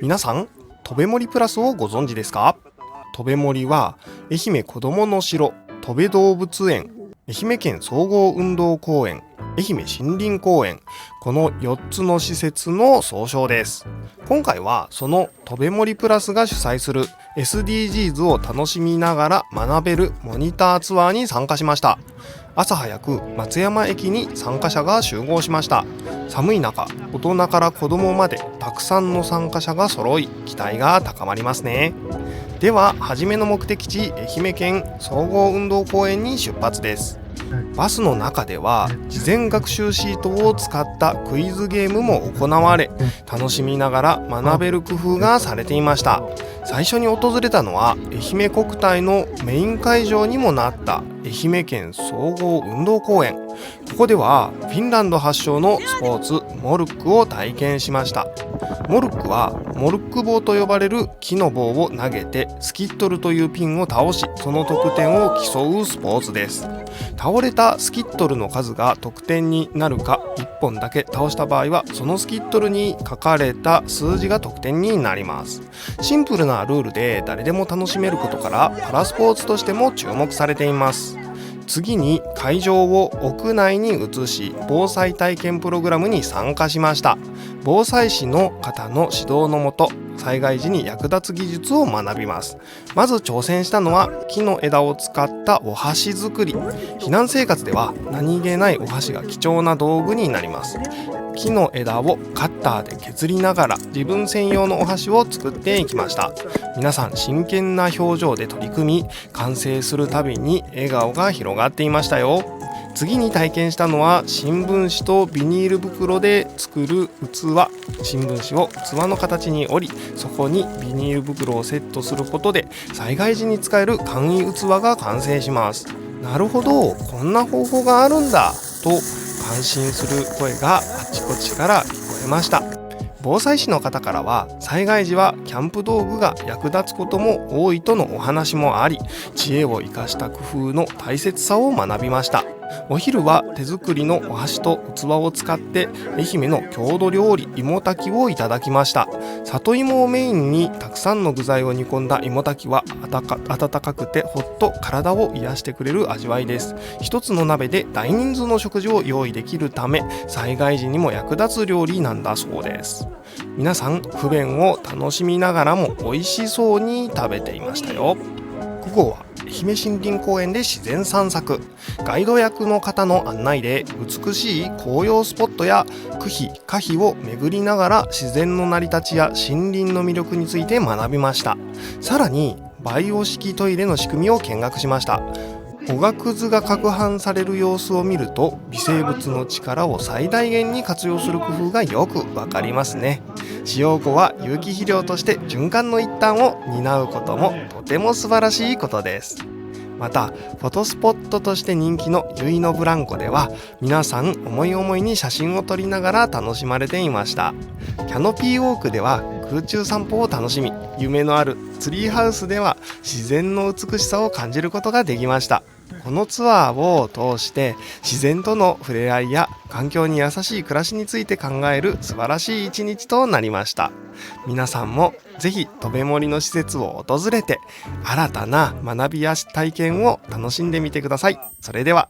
皆さん、とべもりプラスをご存知ですか？とべもりは愛媛こどもの城、とべ動物園、愛媛県総合運動公園、愛媛森林公園、この4つの施設の総称です。今回はそのとべもりプラスが主催する SDGs を楽しみながら学べるモニターツアーに参加しました。朝早く松山駅に参加者が集合しました。寒い中、大人から子供までたくさんの参加者が揃い、期待が高まりますね。では、初めの目的地、愛媛県総合運動公園に出発です。バスの中では事前学習シートを使ったクイズゲームも行われ、楽しみながら学べる工夫がされていました。最初に訪れたのは愛媛国体のメイン会場にもなった愛媛県総合運動公園。ここではフィンランド発祥のスポーツモルックを体験しました。モルックはモルック棒と呼ばれる木の棒を投げてスキットルというピンを倒し、その得点を競うスポーツです。倒れたスキットルの数が得点になるか、1本だけ倒した場合はそのスキットルに書かれた数字が得点になります。シンプルなルールで誰でも楽しめることからパラスポーツとしても注目されています。次に会場を屋内に移し、防災体験プログラムに参加しました。防災士の方の指導のもと、災害時に役立つ技術を学びます。まず挑戦したのは木の枝を使ったお箸作り。避難生活では何気ないお箸が貴重な道具になります。木の枝をカッターで削りながら自分専用のお箸を作っていきました。皆さん真剣な表情で取り組み、完成するたびに笑顔が広がっていましたよ。次に体験したのは新聞紙とビニール袋で作る器。新聞紙を器の形に折り、そこにビニール袋をセットすることで災害時に使える簡易器が完成します。なるほど、こんな方法があるんだと感心する声があちこちから聞こえました。防災士の方からは災害時はキャンプ道具が役立つことも多いとのお話もあり、知恵を生かした工夫の大切さを学びました。お昼は手作りのお箸と器を使って愛媛の郷土料理芋炊きをいただきました。里芋をメインにたくさんの具材を煮込んだ芋炊きは温かくてほっと体を癒してくれる味わいです。一つの鍋で大人数の食事を用意できるため、災害時にも役立つ料理なんだそうです。皆さん、不便を楽しみながらも美味しそうに食べていましたよ。午後は愛媛森林公園で自然散策。ガイド役の方の案内で美しい紅葉スポットや区可否を巡りながら自然の成り立ちや森林の魅力について学びました。さらにバイオ式トイレの仕組みを見学しました。おがくずが攪拌される様子を見ると、微生物の力を最大限に活用する工夫がよくわかりますね。使用後は有機肥料として循環の一端を担うこともとても素晴らしいことです。またフォトスポットとして人気の由比のブランコでは、皆さん思い思いに写真を撮りながら楽しまれていました。キャノピーウォークでは空中散歩を楽しみ、夢のあるツリーハウスでは自然の美しさを感じることができました。このツアーを通して自然との触れ合いや環境に優しい暮らしについて考える素晴らしい一日となりました。皆さんもぜひとべもりの施設を訪れて新たな学びや体験を楽しんでみてください。それでは。